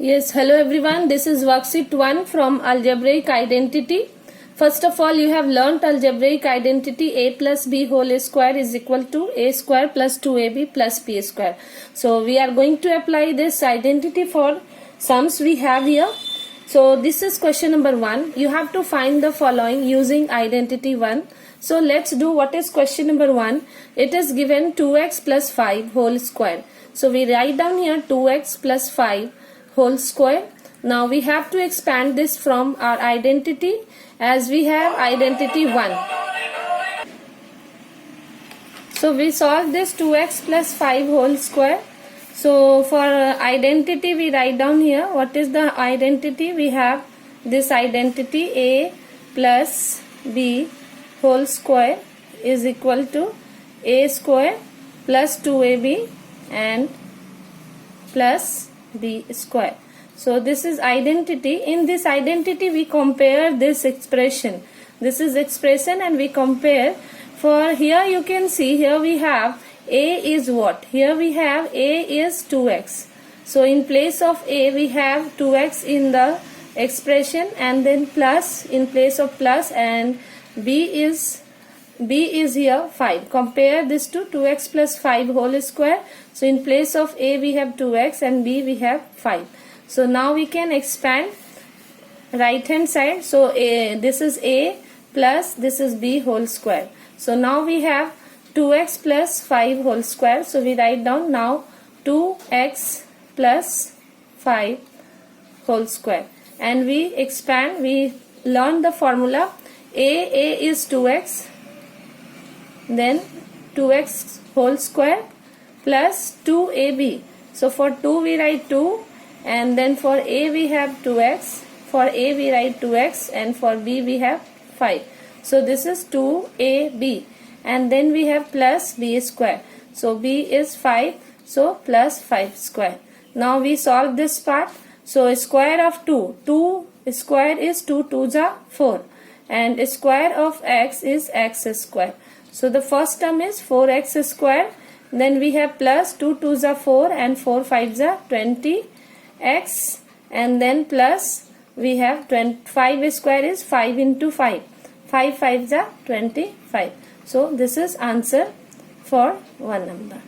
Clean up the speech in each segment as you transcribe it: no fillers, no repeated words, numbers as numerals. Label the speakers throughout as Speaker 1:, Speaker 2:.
Speaker 1: Yes, hello everyone. This is worksheet 1 from algebraic identity. First of all, you have learnt algebraic identity a plus b whole square is equal to a square plus 2ab plus b square. So we are going to apply this identity for sums we have here. So this is question number 1. You have to find the following using identity 1. So let's do what is question number 1. It is given 2x plus 5 whole square. So we write down here 2x plus 5 whole square. Now we have to expand this from our identity as we have identity 1. So we solve this 2x plus 5 whole square. So for identity we write down here what is the identity. We have this identity a plus b whole square is equal to a square plus 2ab and plus b square. So this is identity. In this identity we compare this expression. This is expression and we compare. For here you can see here we have a is what? Here we have a is 2x. So in place of a we have 2x in the expression and then plus in place of plus, and b is here 5. Compare this to 2x plus 5 whole square. So in place of a we have 2x and b we have 5. So now we can expand right hand side. So this is a plus this is b whole square. So now we have 2x plus 5 whole square. So we write down now 2x plus 5 whole square. And we expand, we learn the formula. A is 2x. Then 2x whole square plus 2ab. So for 2 we write 2, and then for a we have 2x, for a we write 2x, and for b we have 5. So this is 2ab, and then we have plus b square. So b is 5, so plus 5 square. Now we solve this part. So square of 2 square is 2 2s are 4, and square of x is x square. So the first term is 4x square. Then we have plus 2 2s are 4 and 4 5s are 20x, and then plus we have 5 square is 5 into 5. 5 5s are 25. So this is answer for one number.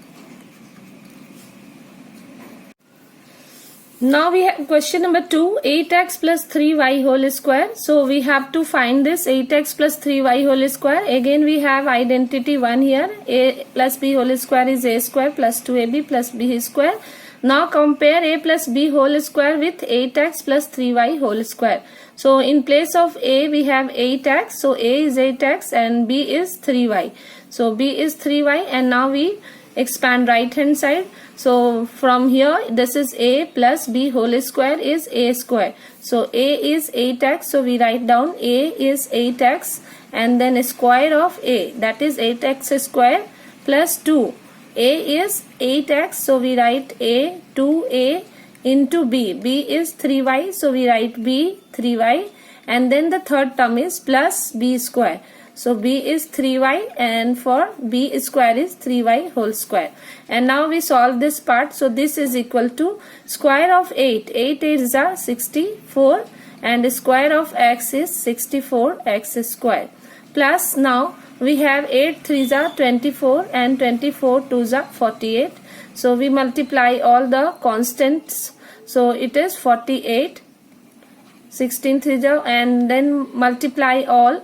Speaker 1: Now we have question number 2, 8x plus 3y whole square. So we have to find this 8x plus 3y whole square. Again we have identity 1 here. A plus b whole square is a square plus 2ab plus b square. Now compare a plus b whole square with 8x plus 3y whole square. So in place of a we have 8x. So a is 8x and b is 3y. So b is 3y, and now we expand right hand side. So from here this is a plus b whole square is a square. So a is 8x. So we write down a is 8x and then square of a, that is 8x square plus 2. A is 8x. So we write a 2a into b. b is 3y. So we write b 3y, and then the third term is plus b square. So b is 3y and for b square is 3y whole square. And now we solve this part. So this is equal to square of 8. 8 is 64 and square of x is 64x square. Plus now we have 8 3s are 24 and 24 2s are 48. So we multiply all the constants. So it is 48. 16 3s are, and then multiply all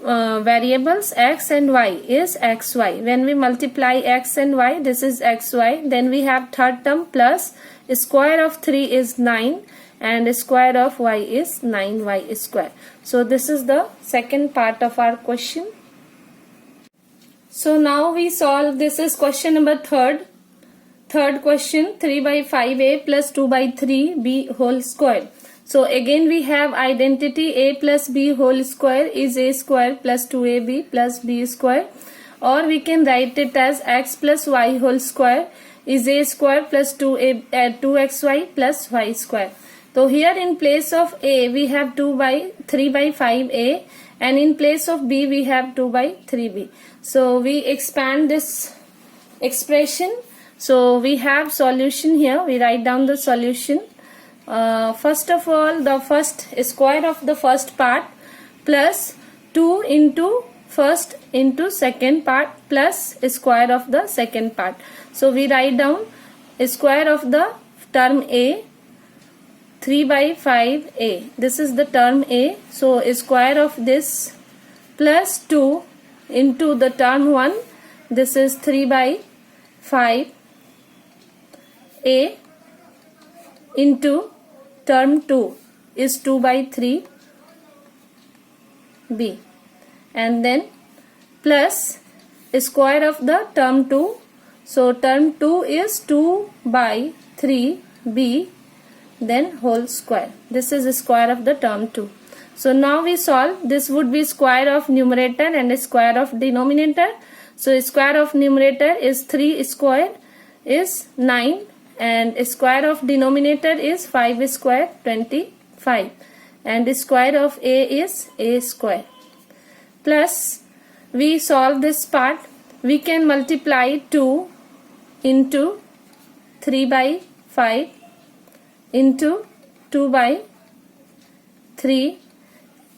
Speaker 1: variables x and y is xy. When we multiply x and y, this is xy. Then we have third term plus square of 3 is 9 and square of y is 9y square. So this is the second part of our question. So now we solve, this is question number third question, 3 by 5a plus 2 by 3b whole square. So again we have identity a plus b whole square is a square plus 2ab plus b square, or we can write it as x plus y whole square is a square plus 2xy plus y square. So here in place of a we have 3 by 5a, and in place of b we have 2 by 3b. So we expand this expression. So we have solution here. We write down the solution. first of all the first square of the first part plus 2 into first into second part plus square of the second part. So we write down square of the term A, 3 by 5A. This is the term A. So square of this plus 2 into the term 1. This is 3 by 5A into term 2 is 2 by 3B, and then plus square of the term 2. So term 2 is 2 by 3B, then whole square. This is the square of the term 2. So now we solve. This would be square of numerator and square of denominator. So square of numerator is 3 square is 9, and square of denominator is 5 square 25, and square of A is A square. Plus we solve this part. We can multiply 2 into 3 by 5 into 2 by 3.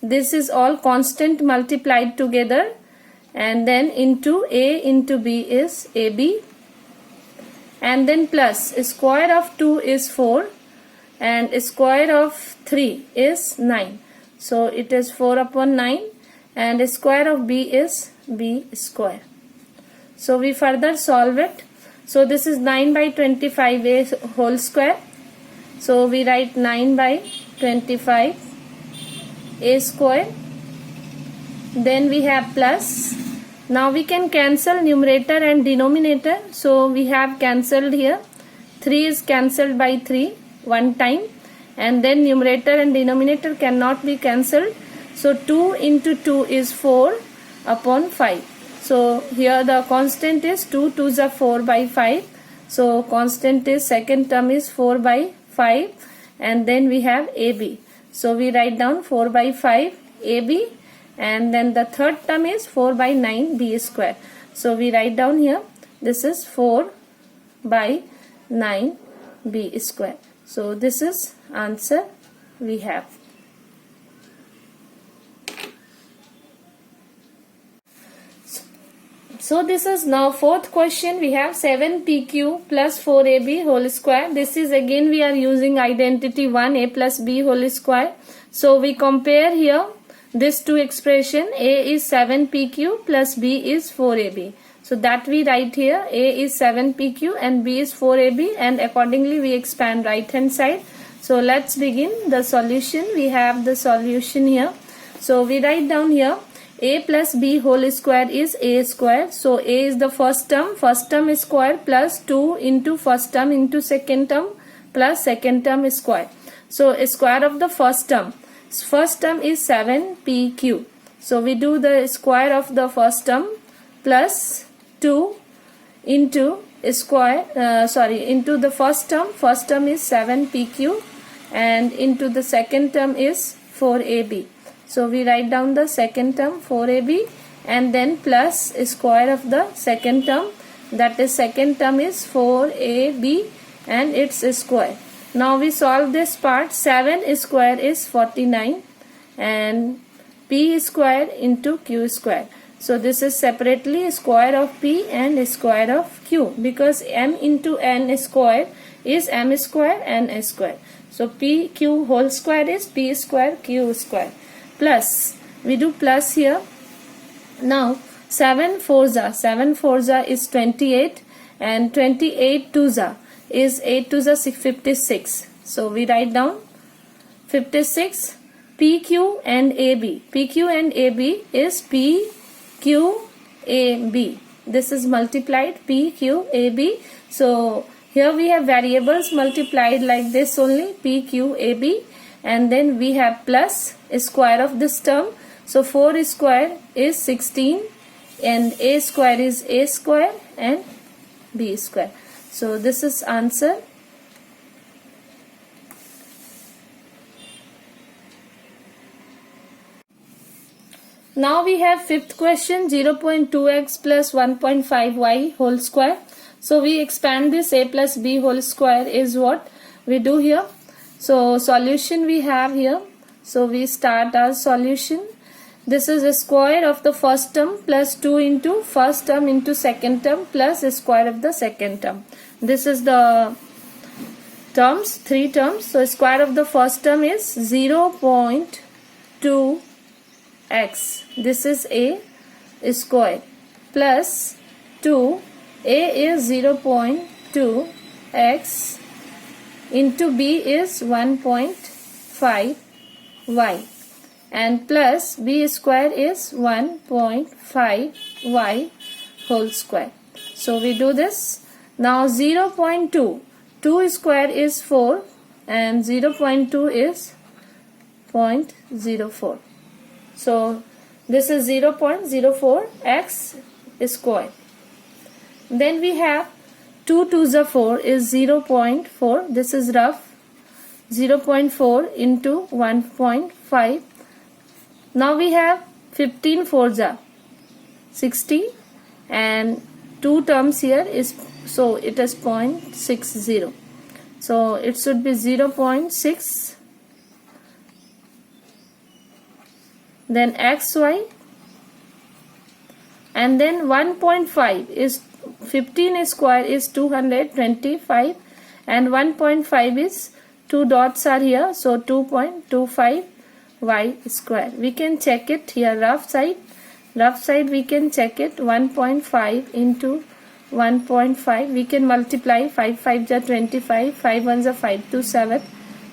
Speaker 1: This is all constant multiplied together, and then into A into B is AB, and then plus square of 2 is 4 and square of 3 is 9. So it is 4 upon 9, and square of B is B square. So we further solve it. So this is 9 by 25A whole square. So we write 9 by 25A square. Then we have plus. Now we can cancel numerator and denominator. So we have cancelled here. 3 is cancelled by 3 one time, and then numerator and denominator cannot be cancelled. So 2 into 2 is 4 upon 5. So here the constant is 2 2s are 4 by 5. So constant is second term is 4 by 5, and then we have AB. So we write down 4 by 5 AB, and then the third term is 4 by 9 B square. So we write down here, this is 4 by 9 B square. So this is answer we have. So this is now fourth question. We have 7PQ plus 4AB whole square. This is again we are using identity 1 A plus B whole square. So we compare here this two expression. A is 7PQ plus B is 4AB. So that we write here, A is 7PQ and B is 4AB, and accordingly we expand right hand side. So let's begin the solution. We have the solution here. So we write down here A plus B whole square is A square. So A is the first term is square plus 2 into first term into second term plus second term is square. So square of the first term is 7PQ. So we do the square of the first term plus 2 into into the first term is 7PQ, and into the second term is 4AB. So we write down the second term 4AB, and then plus square of the second term, that is second term is 4AB and its square. Now we solve this part. 7 square is 49 and P square into Q square. So this is separately square of P and square of Q, because M into N square is M square and S square. So PQ whole square is P square Q square. Plus, we do plus here. Now 7 4 is 28, and 28 2 is 8 2 56. So we write down 56. PQ and AB. PQ and AB is PQAB. This is multiplied PQAB. So here we have variables multiplied like this only, PQAB, and then we have plus square of this term. So 4 square is 16, and A square is A square and B square. So this is answer. Now we have fifth question, 0.2x plus 1.5y whole square. So we expand this A plus B whole square is what we do here. So solution we have here. So we start our solution. This is the square of the first term plus 2 into first term into second term plus the square of the second term. This is the terms, 3 terms. So square of the first term is 0.2x. This is a square plus 2. A is 0.2x into b is 1.5y and plus b square is 1.5y whole square. So we do this. Now 0.2. 2 square is 4 and 0.2 is 0.04. So this is 0.04x square. Then we have 2 2s are 4 is 0.4. This is rough. 0.4 into 1.5. Now we have 15 4s are 60 and 2 terms here is, so it is 0.60. So it should be 0.6. Then xy and then 1.5 is 15 square is 225 and 1.5 is 2 dots are here, so 2.25 y square. We can check it here, rough side we can check it. 1.5 into 1.5 we can multiply. 5 5 are 25, 5 1s are 5 2 7,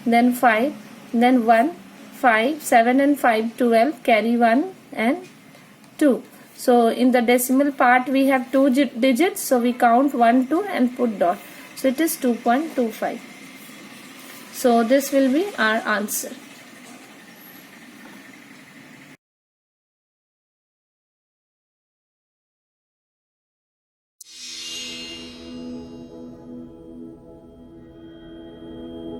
Speaker 1: then 5, then 1 5 7 and 5 12, carry 1 and 2. So in the decimal part we have 2 digits, so we count 1 2 and put dot, so it is 2.25. So this will be our answer.